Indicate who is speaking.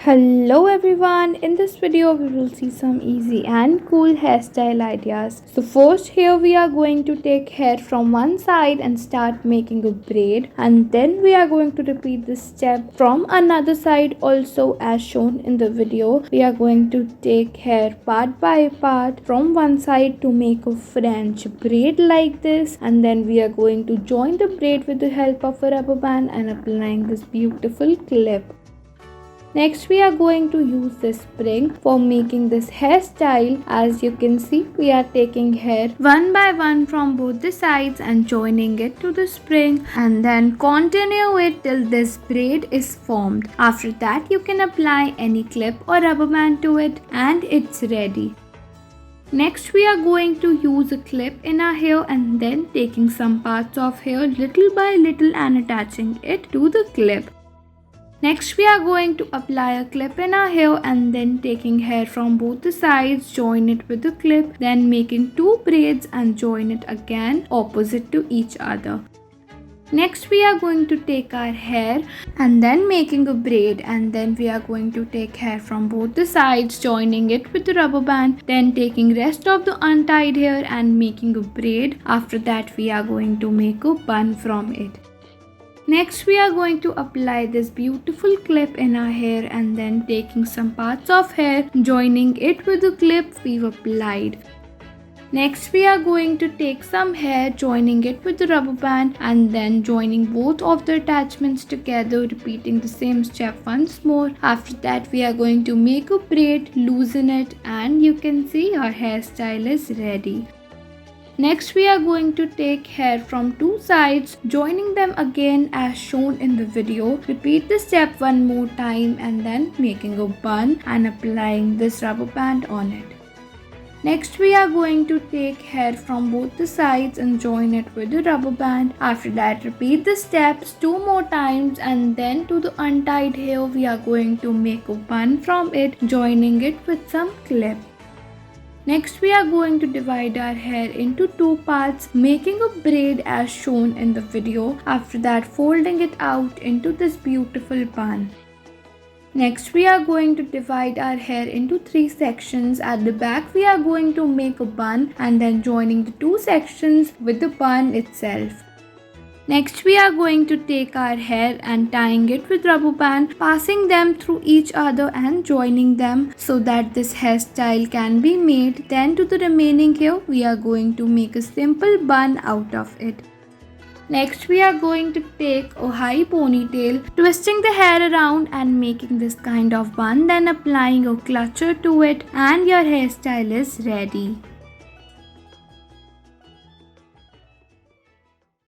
Speaker 1: Hello everyone, in this video we will see some easy and cool hairstyle ideas. So first here we are going to take hair from one side and start making a braid, and then we are going to repeat this step from another side also as shown in the video. We are going to take hair part by part from one side to make a French braid like this, and then we are going to join the braid with the help of a rubber band and applying this beautiful clip. Next we are going to use this spring for making this hairstyle. As you can see, we are taking hair one by one from both the sides and joining it to the spring, and then continue it till this braid is formed. After that you can apply any clip or rubber band to it and it's ready. Next we are going to use a clip in our hair and then taking some parts of hair little by little and attaching it to the clip. Next we are going to apply a clip in our hair and then taking hair from both the sides, join it with the clip, then making two braids and join it again opposite to each other. Next we are going to take our hair and then making a braid, and then we are going to take hair from both the sides, joining it with the rubber band, then taking rest of the untied hair and making a braid. After that we are going to make a bun from it. Next we are going to apply this beautiful clip in our hair and then taking some parts of hair, joining it with the clip we've applied. Next we are going to take some hair, joining it with the rubber band and then joining both of the attachments together, repeating the same step once more. After that we are going to make a braid, loosen it, and you can see our hairstyle is ready. Next we are going to take hair from two sides, joining them again as shown in the video. Repeat the step one more time and then making a bun and applying this rubber band on it. Next we are going to take hair from both the sides and join it with the rubber band. After that repeat the steps two more times, and then to the untied hair we are going to make a bun from it, joining it with some clip. Next we are going to divide our hair into two parts, making a braid as shown in the video. After that folding it out into this beautiful bun. Next we are going to divide our hair into three sections. At the back we are going to make a bun and then joining the two sections with the bun itself. Next we are going to take our hair and tying it with rubber band, passing them through each other and joining them so that this hairstyle can be made. Then to the remaining hair we are going to make a simple bun out of it. Next we are going to take a high ponytail, twisting the hair around and making this kind of bun, then applying a clutcher to it, and your hairstyle is ready.